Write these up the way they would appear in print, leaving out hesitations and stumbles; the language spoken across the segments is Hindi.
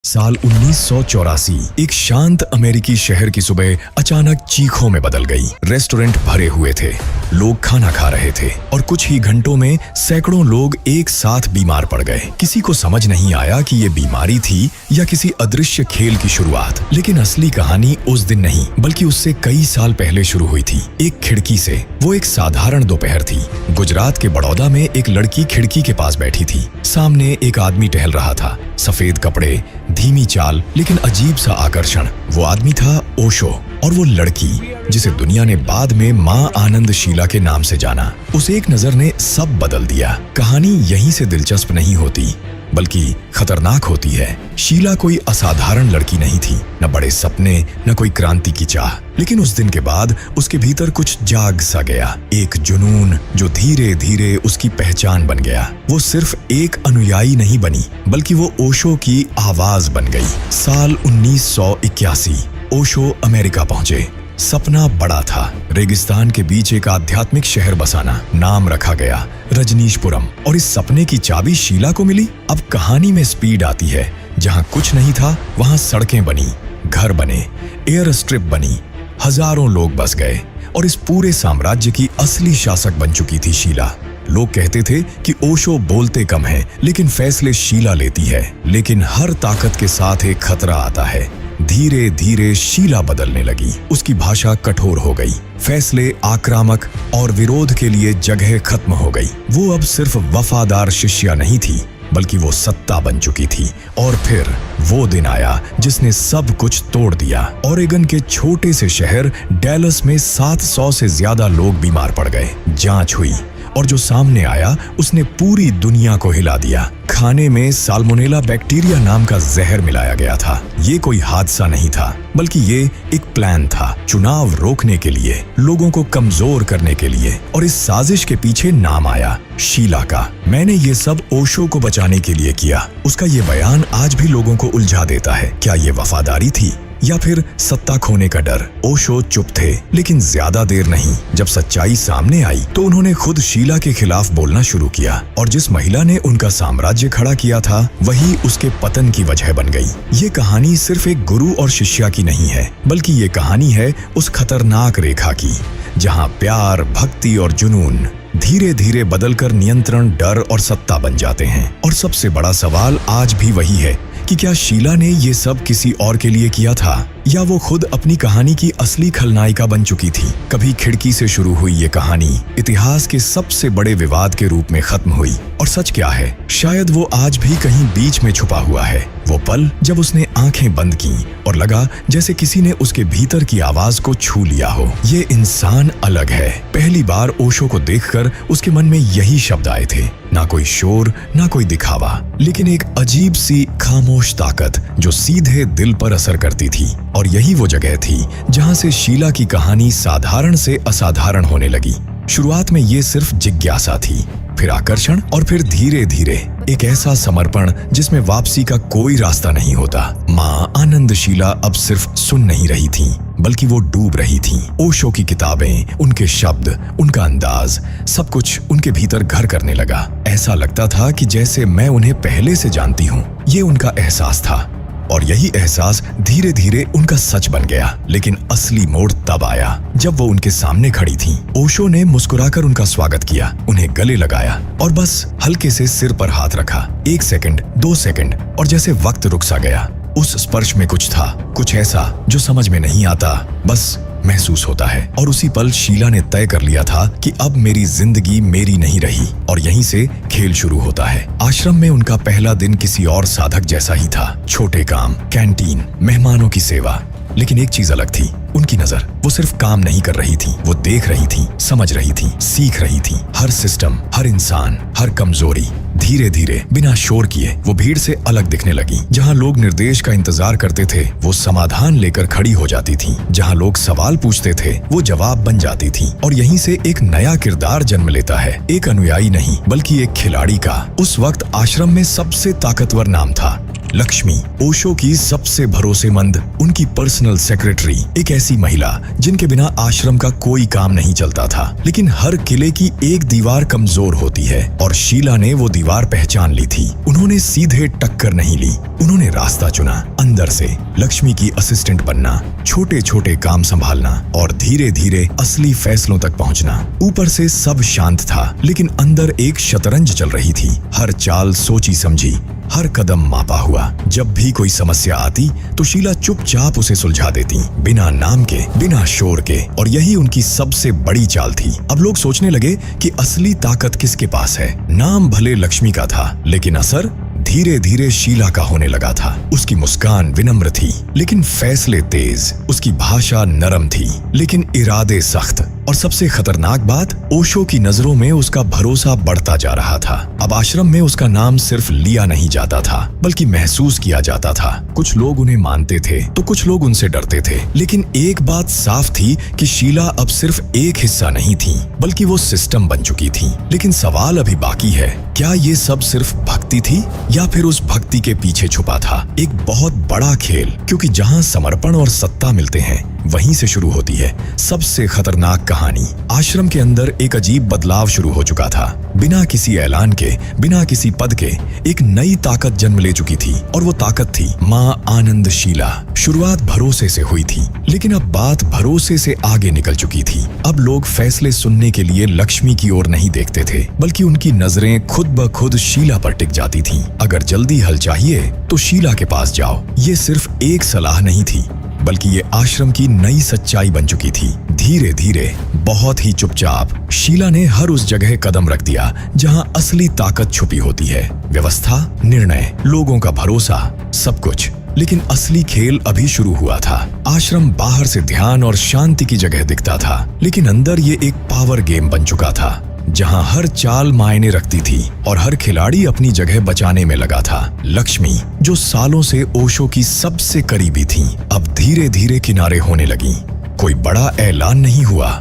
साल 1984 एक शांत अमेरिकी शहर की सुबह अचानक चीखों में बदल गई। रेस्टोरेंट भरे हुए थे, लोग खाना खा रहे थे और कुछ ही घंटों में सैकड़ों लोग एक साथ बीमार पड़ गए। किसी को समझ नहीं आया कि ये बीमारी थी या किसी अदृश्य खेल की शुरुआत। लेकिन असली कहानी उस दिन नहीं बल्कि उससे कई साल पहले शुरू हुई थी, एक खिड़की से। वो एक साधारण दोपहर थी। गुजरात के बड़ौदा में एक लड़की खिड़की के पास बैठी थी। सामने एक आदमी टहल रहा था, सफेद कपड़े, धीमी चाल, लेकिन अजीब सा आकर्षण। वो आदमी था ओशो और वो लड़की जिसे दुनिया ने बाद में माँ आनंद शीला के नाम से जाना। उस एक नजर ने सब बदल दिया। कहानी यहीं से दिलचस्प नहीं होती बल्कि खतरनाक होती है। शीला कोई असाधारण लड़की नहीं थी, न बड़े सपने, न कोई क्रांति की चाह। लेकिन उस दिन के बाद उसके भीतर कुछ जाग सा गया, एक जुनून जो धीरे धीरे उसकी पहचान बन गया। वो सिर्फ एक अनुयायी नहीं बनी बल्कि वो ओशो की आवाज बन गई। साल 1981 ओशो अमेरिका पहुंचे। सपना बड़ा था, रेगिस्तान के बीच एक आध्यात्मिक शहर बसाना। नाम रखा गया रजनीशपुरम। और इस सपने की चाबी शीला को मिली। अब कहानी में स्पीड आती है। जहां कुछ नहीं था वहां सड़कें बनी, घर बने, एयर स्ट्रिप बनी, हजारों लोग बस गए और इस पूरे साम्राज्य की असली शासक बन चुकी थी शीला। लोग कहते थे कि ओशो बोलते कम है लेकिन फैसले शीला लेती है। लेकिन हर ताकत के साथ एक खतरा आता है। धीरे धीरे शीला बदलने लगी। उसकी भाषा कठोर हो गई, फैसले आक्रामक और विरोध के लिए जगह खत्म हो गई। वो अब सिर्फ वफादार शिष्या नहीं थी बल्कि वो सत्ता बन चुकी थी। और फिर वो दिन आया जिसने सब कुछ तोड़ दिया। ओरेगन के छोटे से शहर डैलस में 700 से ज्यादा लोग बीमार पड़ गए। जांच हुई और जो सामने आया उसने पूरी दुनिया को हिला दिया। खाने में साल्मोनेला बैक्टीरिया नाम का जहर मिलाया गया था। ये कोई हादसा नहीं था बल्कि ये एक प्लान था, चुनाव रोकने के लिए, लोगों को कमजोर करने के लिए। और इस साजिश के पीछे नाम आया शीला का। मैंने ये सब ओशो को बचाने के लिए किया। उसका ये बयान आज भी लोगों को उलझा देता है। क्या ये वफादारी थी या फिर सत्ता खोने का डर? ओशो चुप थे, लेकिन ज्यादा देर नहीं। जब सच्चाई सामने आई तो उन्होंने खुद शीला के खिलाफ बोलना शुरू किया। और जिस महिला ने उनका साम्राज्य खड़ा किया था वही उसके पतन की वजह बन गई। ये कहानी सिर्फ एक गुरु और शिष्या की नहीं है बल्कि ये कहानी है उस खतरनाक रेखा की जहाँ प्यार, भक्ति और जुनून धीरे धीरे बदलकर नियंत्रण, डर और सत्ता बन जाते हैं। और सबसे बड़ा सवाल आज भी वही है कि क्या शीला ने ये सब किसी और के लिए किया था या वो खुद अपनी कहानी की असली खलनायिका बन चुकी थी? कभी खिड़की से शुरू हुई ये कहानी इतिहास के सबसे बड़े विवाद के रूप में खत्म हुई। और सच क्या है, शायद वो आज भी कहीं बीच में छुपा हुआ है। वो पल जब उसने आंखें बंद की और लगा जैसे किसी ने उसके भीतर की आवाज को छू लिया हो। ये इंसान अलग है। पहली बार ओशो को देखकर उसके मन में यही शब्द आए थे, ना कोई शोर, ना कोई दिखावा, लेकिन एक अजीब सी खामोश ताकत जो सीधे दिल पर असर करती थी। और यही वो जगह थी जहां से शीला की कहानी साधारण से असाधारण होने लगी। शुरुआत में ये सिर्फ जिज्ञासा थी, फिर आकर्षण और फिर धीरे धीरे एक ऐसा समर्पण जिसमें वापसी का कोई रास्ता नहीं होता। माँ आनंद शीला अब सिर्फ सुन नहीं रही थी बल्कि वो डूब रही थी। ओशो की किताबें, उनके शब्द, उनका अंदाज, सब कुछ उनके भीतर घर करने लगा। ऐसा लगता था कि जैसे मैं उन्हें पहले से जानती हूँ। ये उनका एहसास था और यही एहसास धीरे धीरे उनका सच बन गया। लेकिन असली मोड़ तब आया जब वो उनके सामने खड़ी थीं। ओशो ने मुस्कुराकर उनका स्वागत किया, उन्हें गले लगाया और बस हल्के से सिर पर हाथ रखा। 1 सेकंड, 2 सेकंड और जैसे वक्त रुक सा गया। उस स्पर्श में कुछ था, कुछ ऐसा जो समझ में नहीं आता, बस महसूस होता है। और उसी पल शीला ने तय कर लिया था कि अब मेरी जिंदगी मेरी नहीं रही। और यहीं से खेल शुरू होता है। आश्रम में उनका पहला दिन किसी और साधक जैसा ही था। छोटे काम, कैंटीन, मेहमानों की सेवा। लेकिन एक चीज अलग थी, उनकी नजर। वो सिर्फ काम नहीं कर रही थी, वो देख रही थी, समझ रही थी, सीख रही थी। हर सिस्टम, हर इंसान, हर कमजोरी। धीरे धीरे बिना शोर किए वो भीड़ से अलग दिखने लगी। जहां लोग निर्देश का इंतजार करते थे वो समाधान लेकर खड़ी हो जाती थी। जहां लोग सवाल पूछते थे वो जवाब बन जाती थी। और यहीं से एक नया किरदार जन्म लेता है, एक अनुयायी नहीं बल्कि एक खिलाड़ी का। उस वक्त आश्रम में सबसे ताकतवर नाम था लक्ष्मी, ओशो की सबसे भरोसेमंद, उनकी पर्सनल सेक्रेटरी। एक ऐसी महिला जिनके बिना आश्रम का कोई काम नहीं चलता था। लेकिन हर किले की एक दीवार कमजोर होती है और शीला ने वो दीवार पहचान ली थी। उन्होंने सीधे टक्कर नहीं ली, उन्होंने रास्ता चुना, अंदर से लक्ष्मी की असिस्टेंट बनना, छोटे छोटे काम संभालना और धीरे धीरे असली फैसलों तक पहुंचना। ऊपर से सब शांत था, लेकिन अंदर एक शतरंज चल रही थी। हर चाल सोची समझी, हर कदम मापा हुआ। जब भी कोई समस्या आती तो शीला चुपचाप उसे सुलझा देती, बिना नाम के, बिना शोर के। और यही उनकी सबसे बड़ी चाल थी। अब लोग सोचने लगे कि असली ताकत किसके पास है। नाम भले लक्ष्मी का था, लेकिन असर धीरे धीरे शीला का होने लगा था। उसकी मुस्कान विनम्र थी, लेकिन फैसले तेज। उसकी भाषा नरम थी, लेकिन इरादे सख्त। और सबसे खतरनाक बात, ओशो की नजरों में उसका भरोसा बढ़ता जा रहा था। अब आश्रम में उसका नाम सिर्फ लिया नहीं जाता था, बल्कि महसूस किया जाता था। कुछ लोग उन्हें मानते थे तो कुछ लोग उनसे डरते थे। लेकिन एक बात साफ थी कि शीला अब सिर्फ एक हिस्सा नहीं थी, बल्कि वो सिस्टम बन चुकी थी। लेकिन सवाल अभी बाकी है, क्या ये सब सिर्फ भक्ति थी या फिर उस भक्ति के पीछे छुपा था एक बहुत बड़ा खेल? क्योंकि जहां समर्पण और सत्ता मिलते हैं, वहीं से शुरू होती है सबसे खतरनाक कहानी। आश्रम के अंदर एक अजीब बदलाव शुरू हो चुका था। बिना किसी ऐलान के, बिना किसी पद के, एक नई ताकत जन्म ले चुकी थी। और वो ताकत थी मां आनंदशीला। शुरुआत भरोसे से हुई थी, लेकिन अब बात भरोसे से आगे निकल चुकी थी। अब लोग फैसले सुनने के लिए लक्ष्मी की ओर नहीं देखते थे, बल्कि उनकी नजरें खुद ब खुद शीला पर टिक जाती थीं। अगर जल्दी हल चाहिए तो शीला के पास जाओ। ये सिर्फ एक सलाह नहीं थी, बल्कि ये आश्रम की नई सच्चाई बन चुकी थी। धीरे धीरे, बहुत ही चुपचाप, शीला ने हर उस जगह कदम रख दिया जहां असली ताकत छुपी होती है। व्यवस्था, निर्णय, लोगों का भरोसा, सब कुछ। लेकिन असली खेल अभी शुरू हुआ था। आश्रम बाहर से ध्यान और शांति की जगह दिखता था, लेकिन अंदर ये एक पावर गेम बन चुका था, जहां हर चाल मायने रखती थी और हर खिलाड़ी अपनी जगह बचाने में लगा था। लक्ष्मी, जो सालों से ओशो की सबसे करीबी थी, अब धीरे धीरे किनारे होने लगी। कोई बड़ा ऐलान नहीं हुआ,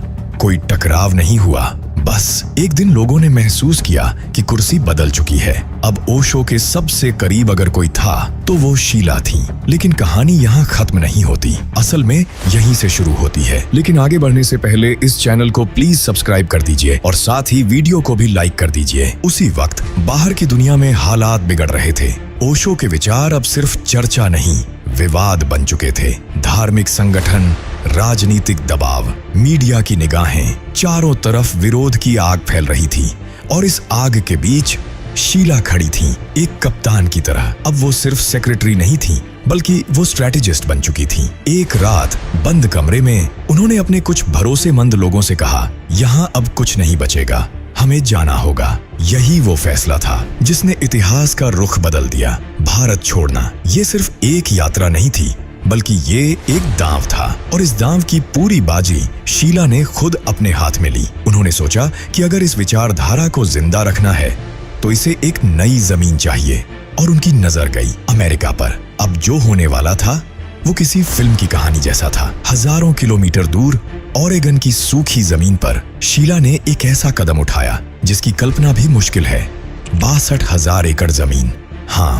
कोई टकराव नहीं हुआ। बस एक दिन लोगों ने महसूस किया कि कुर्सी बदल चुकी है। अब ओशो के सबसे करीब अगर कोई था तो वो शीला थी। लेकिन कहानी यहाँ खत्म नहीं होती, असल में यहीं से शुरू होती है। लेकिन आगे बढ़ने से पहले इस चैनल को प्लीज सब्सक्राइब कर दीजिए और साथ ही वीडियो को भी लाइक कर दीजिए। उसी वक्त बाहर की दुनिया में हालात बिगड़ रहे थे। ओशो के विचार अब सिर्फ चर्चा नहीं, विवाद बन चुके थे। धार्मिक संगठन, राजनीतिक दबाव, मीडिया की निगाहें, चारों तरफ विरोध की आग फैल रही थी। और इस आग के बीच शीला खड़ी थी, एक कप्तान की तरह। अब वो सिर्फ सेक्रेटरी नहीं थी, बल्कि वो स्ट्रैटेजिस्ट बन चुकी थी। एक रात बंद कमरे में उन्होंने अपने कुछ भरोसेमंद लोगों से कहा, यहाँ अब कुछ नहीं बचेगा, हमें जाना होगा। यही वो फैसला था जिसने इतिहास का रुख बदल दिया। भारत छोड़ना ये सिर्फ एक यात्रा नहीं थी, बल्कि ये एक दांव था। और इस दांव की पूरी बाजी शीला ने खुद अपने हाथ में ली। उन्होंने सोचा कि अगर इस विचारधारा को जिंदा रखना है तो इसे एक नई जमीन चाहिए। और उनकी नजर गई अमेरिका पर। अब जो होने वाला था वो किसी फिल्म की कहानी जैसा था। हजारों किलोमीटर दूर ओरेगन की सूखी जमीन पर शीला ने एक ऐसा कदम उठाया जिसकी कल्पना भी मुश्किल है। 62,000 एकड़ जमीन, हाँ,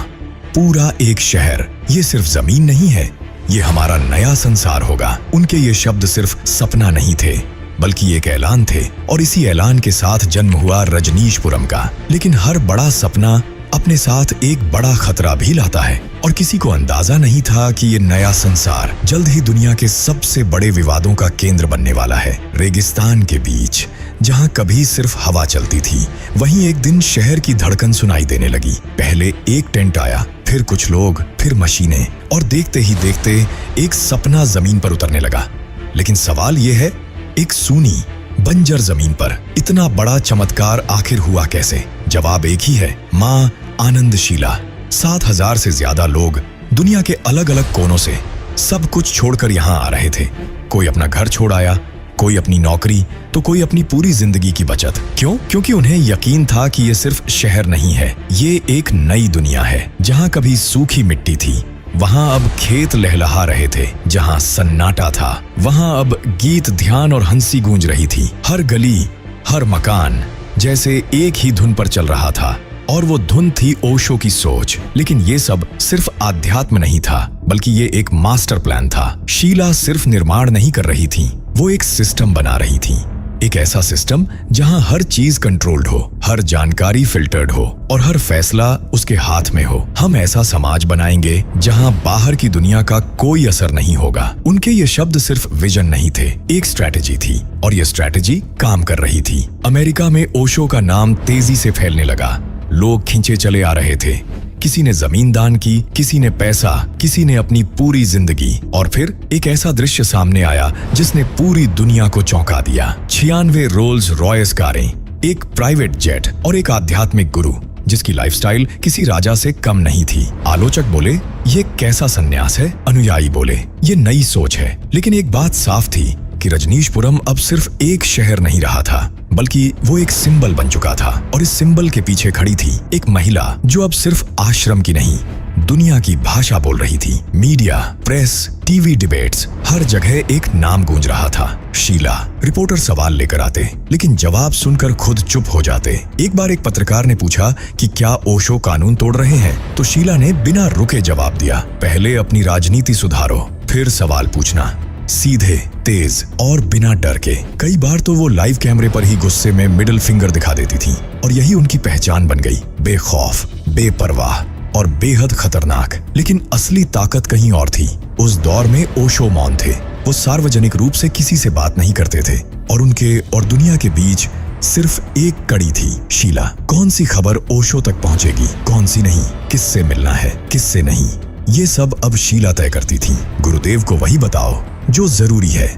पूरा एक शहर। ये सिर्फ जमीन नहीं है, ये हमारा नया संसार होगा। उनके ये शब्द सिर्फ सपना नहीं थे, बल्कि एक ऐलान थे। और इसी ऐलान के साथ जन्म हुआ रजनीशपुरम का। लेकिन हर बड़ा सपना अपने साथ एक बड़ा खतरा भी लाता है। और किसी को अंदाजा नहीं था कि ये नया संसार जल्द ही दुनिया के सबसे बड़े विवादों का केंद्र बनने वाला है। रेगिस्तान के बीच, जहां कभी सिर्फ हवा चलती थी, वहीं एक दिन शहर की धड़कन सुनाई देने लगी। पहले एक टेंट आया, फिर कुछ लोग, फिर मशीनें, और देखते ही देखते एक सपना जमीन पर उतरने लगा। लेकिन सवाल यह है, एक सूनी बंजर जमीन पर इतना बड़ा चमत्कार आखिर हुआ कैसे? जवाब एक ही है, मां आनंदशीला। 7,000 से ज्यादा लोग दुनिया के अलग अलग कोनों से सब कुछ छोड़कर यहाँ आ रहे थे। कोई अपना घर छोड़ आया, कोई अपनी नौकरी, तो कोई अपनी पूरी जिंदगी की बचत। क्यों? क्योंकि उन्हें यकीन था कि ये सिर्फ शहर नहीं है, ये एक नई दुनिया है। जहाँ कभी सूखी मिट्टी थी, वहाँ अब खेत लहलहा रहे थे। जहाँ सन्नाटा था, वहाँ अब गीत, ध्यान और हंसी गूंज रही थी। हर गली, हर मकान जैसे एक ही धुन पर चल रहा था। और वो धुन थी ओशो की सोच। लेकिन ये सब सिर्फ आध्यात्म नहीं था, बल्कि ये एक मास्टर प्लान था। शीला सिर्फ निर्माण नहीं कर रही थी, वो एक सिस्टम बना रही थी। एक ऐसा सिस्टम जहां हर चीज कंट्रोल्ड हो, हर जानकारी फिल्टर्ड हो और हर फैसला उसके हाथ में हो। हम ऐसा समाज बनाएंगे जहां बाहर की दुनिया का कोई असर नहीं होगा। उनके ये शब्द सिर्फ विजन नहीं थे, एक स्ट्रैटेजी थी और ये स्ट्रैटेजी काम कर रही थी। अमेरिका में ओशो का नाम तेजी से फैलने लगा। लोग खींचे चले आ रहे थे। किसी ने जमीन दान की, किसी ने पैसा, किसी ने अपनी पूरी जिंदगी। और फिर एक ऐसा दृश्य सामने आया जिसने पूरी दुनिया को चौंका दिया। 96 रोल्स रॉयस कारें, एक प्राइवेट जेट और एक आध्यात्मिक गुरु जिसकी लाइफस्टाइल किसी राजा से कम नहीं थी। आलोचक बोले, ये कैसा संन्यास है? अनुयायी बोले, ये नई सोच है। लेकिन एक बात साफ थी कि रजनीशपुरम अब सिर्फ एक शहर नहीं रहा था, बल्कि वो एक सिंबल बन चुका था। और इस सिंबल के पीछे खड़ी थी एक महिला जो अब सिर्फ आश्रम की नहीं, दुनिया की भाषा बोल रही थी। मीडिया, प्रेस, टीवी डिबेट्स, हर जगह एक नाम गूंज रहा था, शीला। रिपोर्टर सवाल लेकर आते, लेकिन जवाब सुनकर खुद चुप हो जाते। एक बार एक पत्रकार ने पूछा कि क्या ओशो कानून तोड़ रहे हैं, तो शीला ने बिना रुके जवाब दिया, पहले अपनी राजनीति सुधारो, फिर सवाल पूछना। सीधे, तेज और बिना डर के। कई बार तो वो लाइव कैमरे पर ही गुस्से में मिडिल फिंगर दिखा देती थी और यही उनकी पहचान बन गई। बेखौफ, बेपरवाह और बेहद खतरनाक। लेकिन असली ताकत कहीं और थी। उस दौर में ओशो मौन थे। वो सार्वजनिक रूप से किसी से बात नहीं करते थे और उनके और दुनिया के बीच सिर्फ एक कड़ी थी, शीला। कौन सी खबर ओशो तक पहुंचेगी, कौन सी नहीं, किससे मिलना है, किससे नहीं, ये सब अब शीला तय करती थी। गुरुदेव को वही बताओ जो जरूरी है,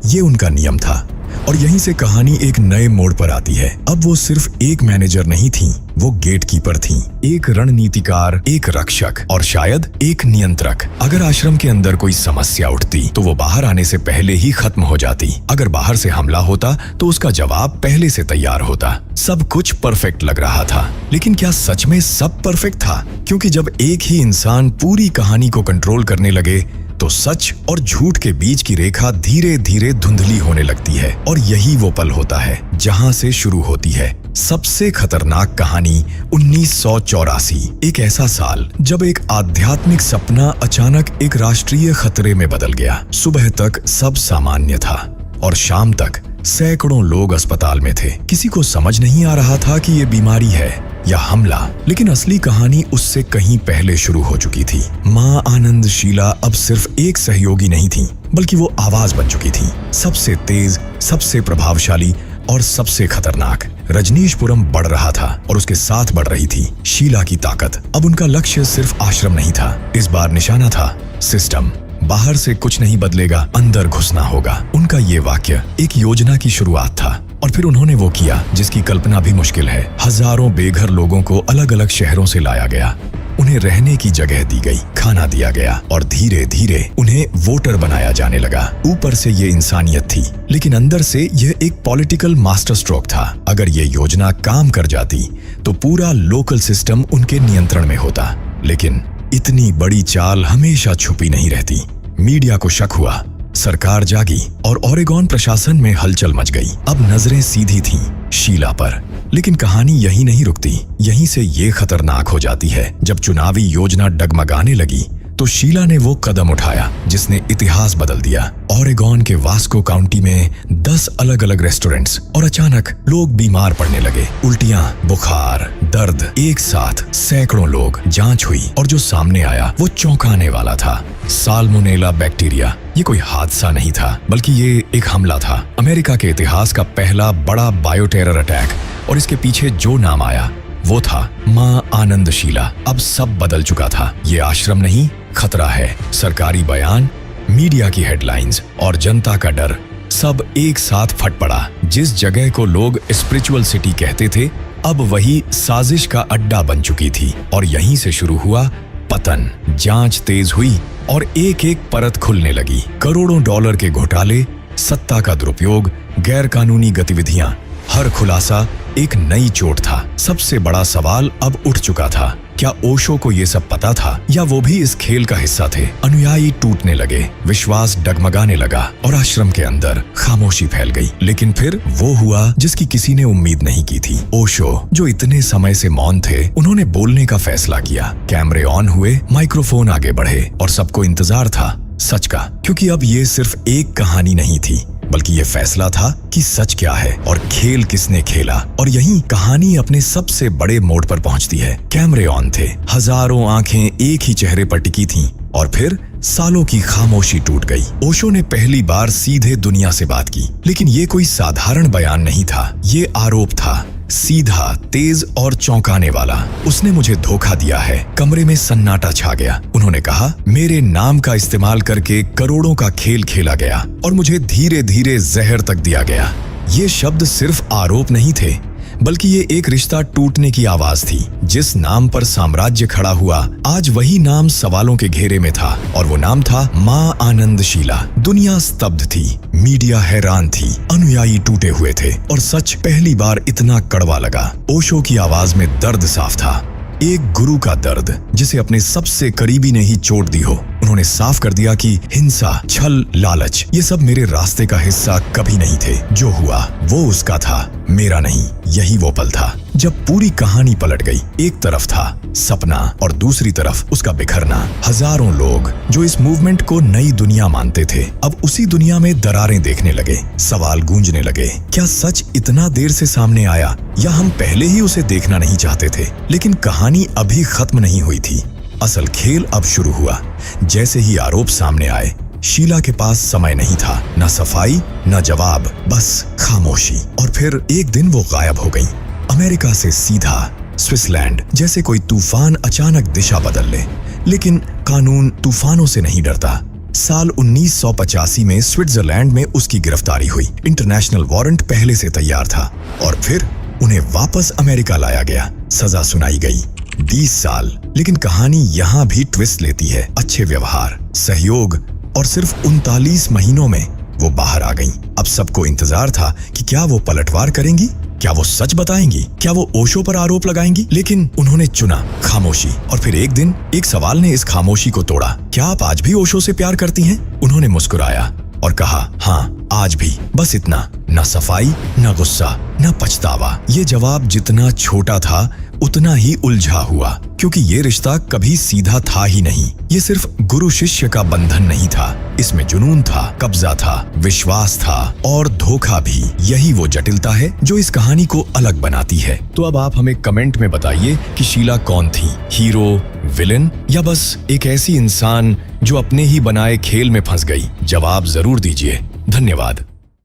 ये उनका नियम था। और यहीं से कहानी एक नए मोड़ पर आती है। अब वो सिर्फ एक मैनेजर नहीं थी, वो गेटकीपर थी, एक रणनीतिकार, एक रक्षक और शायद एक नियंत्रक। अगर आश्रम के अंदर कोई समस्या उठती तो वो बाहर आने से पहले ही खत्म हो जाती। अगर बाहर से हमला होता तो उसका जवाब पहले से तैयार होता। सब कुछ परफेक्ट लग रहा था, लेकिन क्या सच में सब परफेक्ट था? क्योंकि जब एक ही इंसान पूरी कहानी को कंट्रोल करने लगे तो सच और झूठ के बीच की रेखा धीरे धीरे धुंधली होने लगती है। और यही वो पल होता है जहां से शुरू होती है सबसे खतरनाक कहानी। 1984, एक ऐसा साल जब एक आध्यात्मिक सपना अचानक एक राष्ट्रीय खतरे में बदल गया। सुबह तक सब सामान्य था और शाम तक सैकड़ों लोग अस्पताल में थे। किसी को समझ नहीं आ रहा था कि ये बीमारी है या हमला, लेकिन असली कहानी उससे कहीं पहले शुरू हो चुकी थी। माँ आनंद शीला अब सिर्फ एक सहयोगी नहीं थी, बल्कि वो आवाज बन चुकी थी, सबसे तेज, सबसे प्रभावशाली और सबसे खतरनाक। रजनीशपुरम बढ़ रहा था और उसके साथ बढ़ रही थी शीला की ताकत। अब उनका लक्ष्य सिर्फ आश्रम नहीं था, इस बार निशाना था सिस्टम। बाहर से कुछ नहीं बदलेगा, अंदर घुसना होगा। उनका ये वाक्य एक योजना की शुरुआत था और फिर उन्होंने वो किया जिसकी कल्पना भी मुश्किल है। हजारों बेघर लोगों को अलग अलग शहरों से लाया गया, उन्हें रहने की जगह दी गई, खाना दिया गया और धीरे धीरे उन्हें वोटर बनाया जाने लगा। ऊपर से ये इंसानियत थी, लेकिन अंदर से यह एक पॉलिटिकल मास्टर स्ट्रोक था। अगर ये योजना काम कर जाती तो पूरा लोकल सिस्टम उनके नियंत्रण में होता। लेकिन इतनी बड़ी चाल हमेशा छुपी नहीं रहती। मीडिया को शक हुआ, सरकार जागी और ओरेगॉन प्रशासन में हलचल मच गई। अब नजरें सीधी थीं शीला पर। लेकिन कहानी यही नहीं रुकती, यहीं से ये खतरनाक हो जाती है। जब चुनावी योजना डगमगाने लगी तो शीला ने वो कदम उठाया जिसने इतिहास बदल दिया। ओरेगॉन के वास्को काउंटी में 10 अलग अलग रेस्टोरेंट्स और अचानक लोग बीमार पड़ने लगे। उल्टियां, बुखार, दर्द, एक साथ सैकड़ों लोग। जांच हुई और जो सामने आया वो चौंकाने वाला था। Salmonella bacteria. ये कोई हादसा नहीं था, बल्कि ये एक हमला था। अमेरिका के इतिहास का पहला बड़ा बायोटेरर अटैक। और इसके पीछे जो नाम आया वो था माँ आनंद शीला। अब सब बदल चुका था। ये आश्रम नहीं, खतरा है। सरकारी बयान, मीडिया की हेडलाइंस और जनता का डर, सब एक साथ फट पड़ा। जिस जगह को लोग स्पिरिचुअल सिटी कहते थे, अब वही साजिश का अड्डा बन चुकी थी। और यहीं से शुरू हुआ पतन। जांच तेज हुई और एक एक परत खुलने लगी। करोड़ों डॉलर के घोटाले, सत्ता का दुरुपयोग, गैर कानूनी गतिविधियां, हर खुलासा एक नई चोट था। सबसे बड़ा सवाल अब उठ चुका था, क्या ओशो को ये सब पता था या वो भी इस खेल का हिस्सा थे? अनुयायी टूटने लगे, विश्वास डगमगाने लगा और आश्रम के अंदर खामोशी फैल गई। लेकिन फिर वो हुआ जिसकी किसी ने उम्मीद नहीं की थी। ओशो, जो इतने समय से मौन थे, उन्होंने बोलने का फैसला किया। कैमरे ऑन हुए, माइक्रोफोन आगे बढ़े और सबको इंतजार था सच का, क्योंकि अब ये सिर्फ एक कहानी नहीं थी, बल्कि ये फैसला था कि सच क्या है और खेल किसने खेला। और यहीं कहानी अपने सबसे बड़े मोड़ पर पहुंचती है। कैमरे ऑन थे, हजारों आंखें एक ही चेहरे पर टिकी थीं और फिर सालों की खामोशी टूट गई। ओशो ने पहली बार सीधे दुनिया से बात की, लेकिन ये कोई साधारण बयान नहीं था। ये आरोप था, सीधा, तेज और चौंकाने वाला। उसने मुझे धोखा दिया है। कमरे में सन्नाटा छा गया। उन्होंने कहा, मेरे नाम का इस्तेमाल करके करोड़ों का खेल खेला गया और मुझे धीरे धीरे जहर तक दिया गया। ये शब्द सिर्फ आरोप नहीं थे, बल्कि ये एक रिश्ता टूटने की आवाज थी। जिस नाम पर साम्राज्य खड़ा हुआ, आज वही नाम सवालों के घेरे में था और वो नाम था माँ आनंदशीला। दुनिया स्तब्ध थी, मीडिया हैरान थी, अनुयायी टूटे हुए थे और सच पहली बार इतना कड़वा लगा। ओशो की आवाज में दर्द साफ था, एक गुरु का दर्द जिसे अपने सबसे करीबी ने ही चोट दी हो। उन्होंने साफ कर दिया कि हिंसा, छल, लालच ये सब मेरे रास्ते का हिस्सा कभी नहीं थे। जो हुआ वो उसका था, मेरा नहीं। यही वो पल था जब पूरी कहानी पलट गई। एक तरफ था सपना और दूसरी तरफ उसका बिखरना। हजारों लोग जो इस मूवमेंट को नई दुनिया मानते थे, अब उसी दुनिया में दरारें देखने लगे। सवाल गूंजने लगे, क्या सच इतना देर से सामने आया या हम पहले ही उसे देखना नहीं चाहते थे? लेकिन कहानी अभी खत्म नहीं हुई थी। असल खेल अब शुरू हुआ। जैसे ही आरोप सामने आए, शीला के पास समय नहीं था, न सफाई न जवाब, बस खामोशी। और फिर एक दिन वो गायब हो गई। अमेरिका से सीधा स्विट्जरलैंड। जैसे कोई तूफान अचानक दिशा बदल ले। लेकिन कानून तूफानों से नहीं डरता। साल 1985 में स्विट्जरलैंड में उसकी गिरफ्तारी हुई। इंटरनेशनल वारंट पहले से तैयार था और फिर उन्हें वापस अमेरिका लाया गया। सजा सुनाई गई 20 साल। लेकिन कहानी यहाँ भी ट्विस्ट लेती है। अच्छे व्यवहार, सहयोग और सिर्फ 39 महीनों में वो बाहर आ गईं। अब सबको इंतजार था कि क्या वो पलटवार करेंगी, क्या वो सच बताएंगी, क्या वो ओशो पर आरोप लगाएंगी। लेकिन उन्होंने चुना खामोशी। और फिर एक दिन एक सवाल ने इस खामोशी को तोड़ा, क्या आप आज भी ओशो से प्यार करती हैं? उन्होंने मुस्कुराया और कहा, हाँ आज भी, बस इतना। न सफाई, न गुस्सा, न पछतावा। ये जवाब जितना छोटा था उतना ही उलझा हुआ, क्योंकि ये रिश्ता कभी सीधा था ही नहीं। ये सिर्फ गुरु शिष्य का बंधन नहीं था, इसमें जुनून था, कब्जा था, विश्वास था और धोखा भी। यही वो जटिलता है जो इस कहानी को अलग बनाती है। तो अब आप हमें कमेंट में बताइए कि शीला कौन थी, हीरो, विलेन या बस एक ऐसी इंसान जो अपने ही बनाए खेल में फंस गई? जवाब जरूर दीजिए। धन्यवाद।